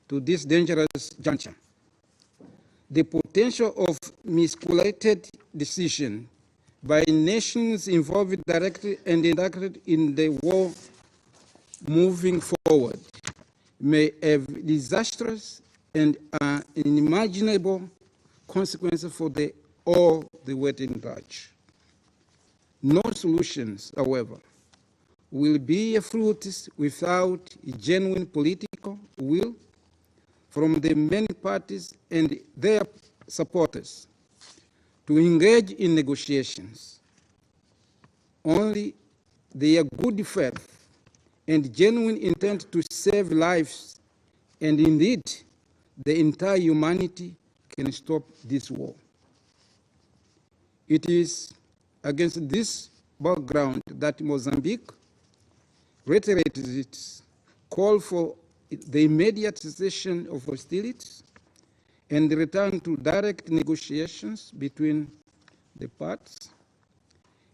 to this dangerous juncture. The potential of miscalculated decision by nations involved directly and indirectly in the war moving forward may have disastrous and unimaginable consequences for all the waiting batch. No solutions, however, will be fruitless without genuine political will from the many parties and their supporters to engage in negotiations. Only their good faith and genuine intent to save lives and indeed the entire humanity can stop this war. It is against this background that Mozambique reiterates its call for the immediate cessation of hostilities and the return to direct negotiations between the parties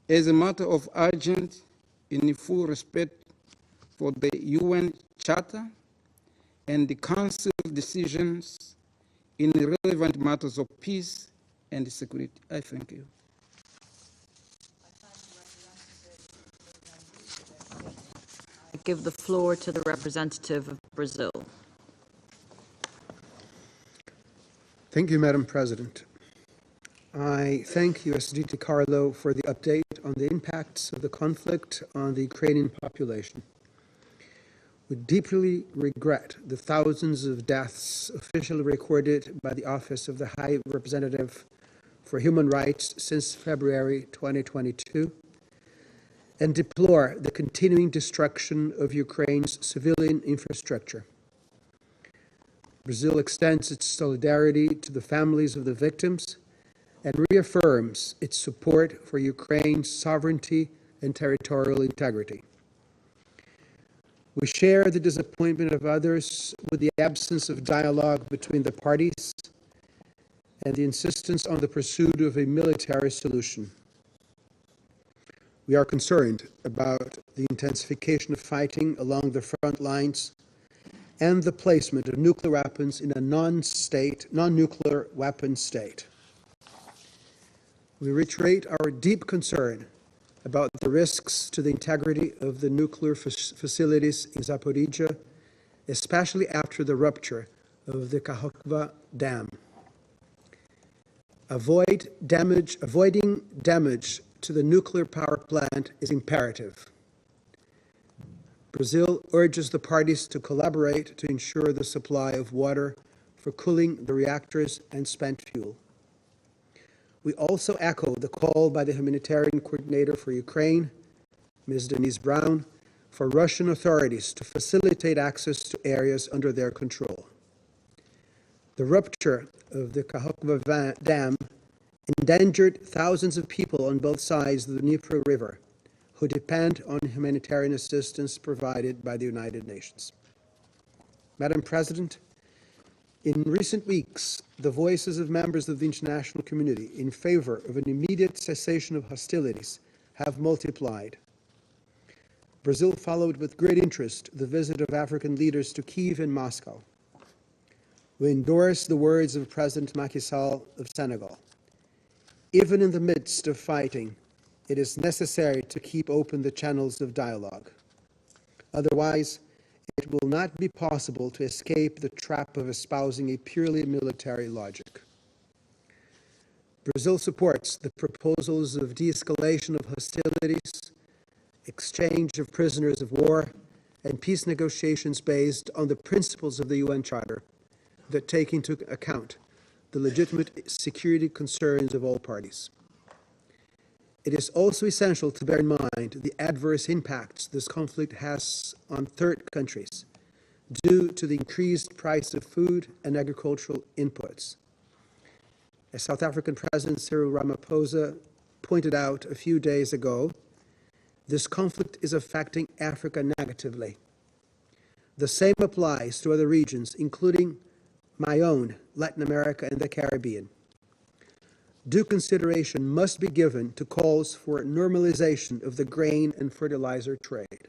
as a matter of urgent in full respect for the UN Charter and the Council decisions in relevant matters of peace and security. I thank you. I give the floor to the representative of Brazil. Thank you, Madam President. I thank USD Carlo for the update on the impacts of the conflict on the Ukrainian population. We deeply regret the thousands of deaths officially recorded by the Office of the High Representative for Human Rights since February 2022 and deplore the continuing destruction of Ukraine's civilian infrastructure. Brazil extends its solidarity to the families of the victims and reaffirms its support for Ukraine's sovereignty and territorial integrity. We share the disappointment of others with the absence of dialogue between the parties and the insistence on the pursuit of a military solution. We are concerned about the intensification of fighting along the front lines and the placement of nuclear weapons in a non-nuclear weapon state. We reiterate our deep concern about the risks to the integrity of the nuclear facilities in Zaporizhzhia, especially after the rupture of the Kakhovka Dam. Avoiding damage to the nuclear power plant is imperative. Brazil urges the parties to collaborate to ensure the supply of water for cooling the reactors and spent fuel. We also echo the call by the Humanitarian Coordinator for Ukraine, Ms. Denise Brown, for Russian authorities to facilitate access to areas under their control. The rupture of the Kakhovka Dam endangered thousands of people on both sides of the Dnieper River who depend on humanitarian assistance provided by the United Nations. Madam President, in recent weeks, the voices of members of the international community in favor of an immediate cessation of hostilities have multiplied. Brazil followed with great interest the visit of African leaders to Kyiv and Moscow. We endorse the words of President Macky Sall of Senegal. Even in the midst of fighting, it is necessary to keep open the channels of dialogue. Otherwise, it will not be possible to escape the trap of espousing a purely military logic. Brazil supports the proposals of de-escalation of hostilities, exchange of prisoners of war, and peace negotiations based on the principles of the UN Charter that take into account the legitimate security concerns of all parties. It is also essential to bear in mind the adverse impacts this conflict has on third countries due to the increased price of food and agricultural inputs. As South African President Cyril Ramaphosa pointed out a few days ago, this conflict is affecting Africa negatively. The same applies to other regions, including my own, Latin America and the Caribbean. Due consideration must be given to calls for normalization of the grain and fertilizer trade.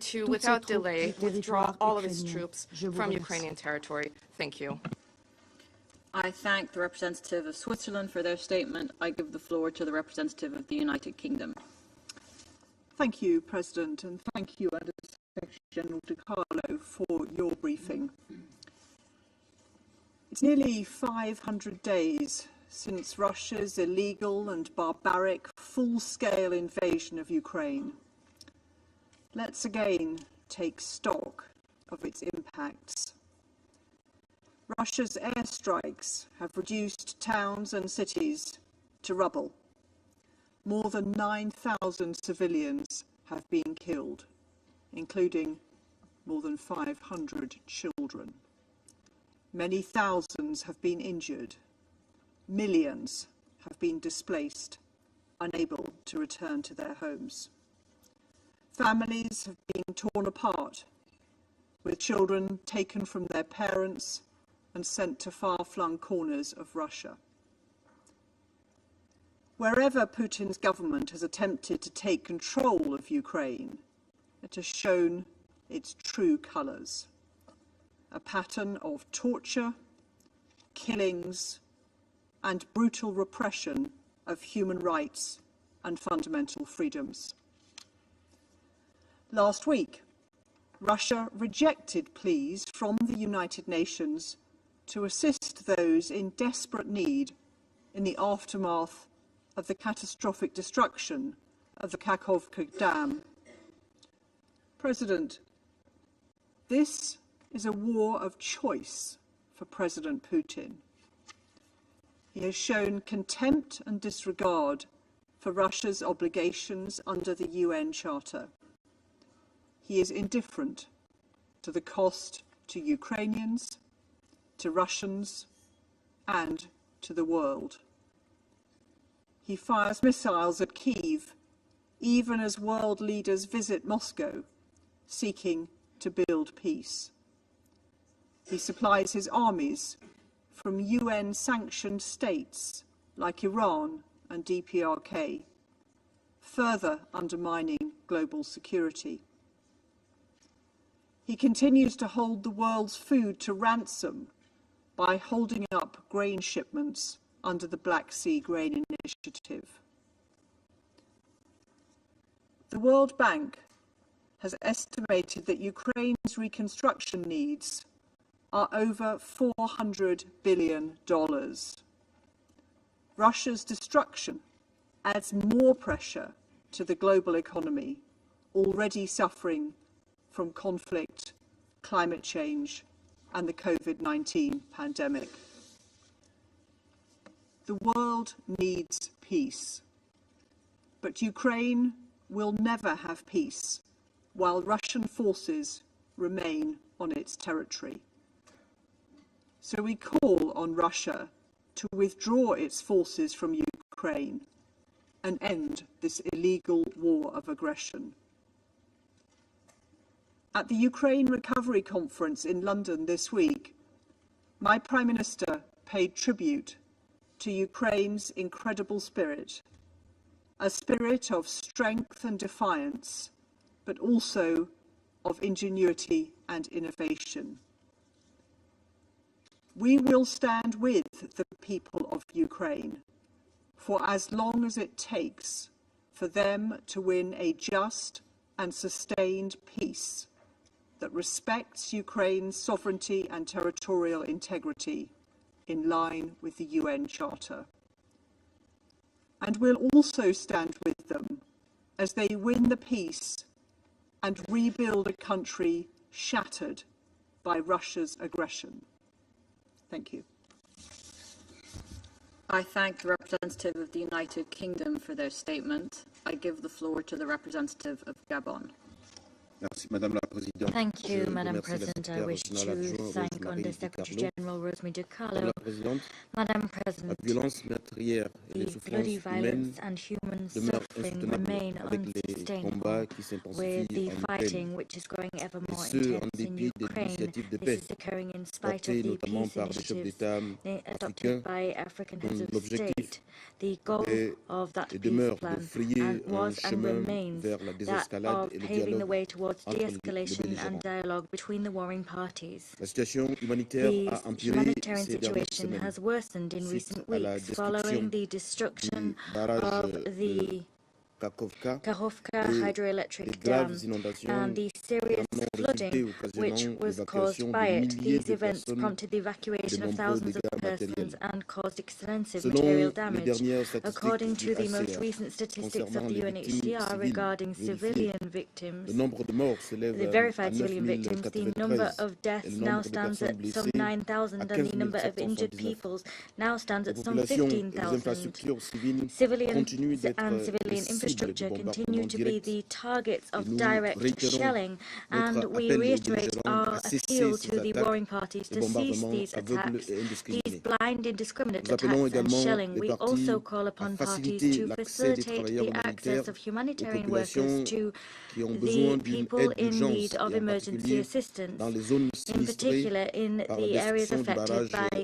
to, toutes without ces troupes delay, du withdraw territoire all of its ukrainien. troops Je vous from remercie. Ukrainian territory. Thank you. I thank the representative of Switzerland for their statement. I give the floor to the representative of the United Kingdom. Thank you, President, and thank you, Secretary General De Carlo, for your briefing. It's nearly 500 days since Russia's illegal and barbaric full-scale invasion of Ukraine. Let's again take stock of its impacts. Russia's airstrikes have reduced towns and cities to rubble. More than 9,000 civilians have been killed, including more than 500 children. Many thousands have been injured. Millions have been displaced, unable to return to their homes. Families have been torn apart, with children taken from their parents and sent to far-flung corners of Russia. Wherever Putin's government has attempted to take control of Ukraine, it has shown its true colours: a pattern of torture, killings, and brutal repression of human rights and fundamental freedoms. Last week, Russia rejected pleas from the United Nations to assist those in desperate need in the aftermath of the catastrophic destruction of the Kakhovka Dam. President, this is a war of choice for President Putin. He has shown contempt and disregard for Russia's obligations under the UN Charter. He is indifferent to the cost to Ukrainians, to Russians, and to the world. He fires missiles at Kyiv, even as world leaders visit Moscow, seeking to build peace. He supplies his armies from UN-sanctioned states like Iran and DPRK, further undermining global security. He continues to hold the world's food to ransom by holding up grain shipments under the Black Sea Grain Initiative. The World Bank has estimated that Ukraine's reconstruction needs are over $400 billion. Russia's destruction adds more pressure to the global economy, already suffering from conflict, climate change, and the COVID-19 pandemic. The world needs peace, but Ukraine will never have peace while Russian forces remain on its territory. So we call on Russia to withdraw its forces from Ukraine and end this illegal war of aggression. At the Ukraine Recovery Conference in London this week, my Prime Minister paid tribute to Ukraine's incredible spirit, a spirit of strength and defiance, but also of ingenuity and innovation. We will stand with the people of Ukraine for as long as it takes for them to win a just and sustained peace that respects Ukraine's sovereignty and territorial integrity in line with the UN Charter. And we'll also stand with them as they win the peace and rebuild a country shattered by Russia's aggression. Thank you. I thank the representative of the United Kingdom for their statement. I give the floor to the representative of Gabon. Merci, Madame la Présidente. Thank you, Je Madam remercie la President. I secrétaire wish to générale adjointe thank Rosemary Under-Secretary DiCarlo. General Rosemary DiCarlo. Madame la Présidente, Madam la President, violence meurtrière et les the souffrances bloody humaines violence and human demeurent suffering insoutenables remain avec les unsustainable combats qui with s'intensifient the en Ukraine, fighting which is growing ever et more ce, en intense in dépit des Ukraine. initiatives de This paix is occurring in spite of portées the notamment peace par des chefs initiatives d'État africains adopted by African heads dont of l'objectif state. The goal est of that et peace demeure de plan frayer un was and chemin remains vers la that désescalade of et le paving the dialogue way towards entre les de-escalation and belligérants. dialogue between the warring parties. La situation humanitaire The a empiré humanitarian ces dernières situation semaines has worsened in suite recent à la weeks destruction following the destruction du barrage of de the Kakhovka et hydroelectric les dam graves inondations and the serious qui en ont flooding résulté, which occasionnant was l'évacuation caused by de it. milliers These de events personnes prompted the evacuation de of nombreux thousands of dégâts persons matériels. and caused extensive Selon material les damage. dernières statistiques According du to the most HCR recent statistics of concernant the les victimes UNHCR civiles regarding vérifiées, civilian le victims, nombre de morts s'élève the à verified civilian victims, the number 9093 of et deaths le now nombre de stands personnes at some blessées 9,000 à and the number of injured 15 peoples now stands Les at some populations et les 15,000. infrastructures civiles Civilian continuent d'être and les civilian cibles de infrastructure continue bombardements to be directs the targets et of nous direct réitérons shelling, and notre we appel aux reiterate belligérants our à cesser appeal ces to the attaques warring parties et to cease bombardements these aveugles attacks, et these indiscriminés. blind, indiscriminate Nous appelons attacks and également shelling. les We parties also call à upon parties faciliter to l'accès des facilitate travailleurs the access humanitaires of aux humanitarian workers populations to qui ont besoin the d'une people aide in d'urgence need of et en emergency particulier assistance, dans les zones in sinistrées particular in par la the areas destruction du affected barrage by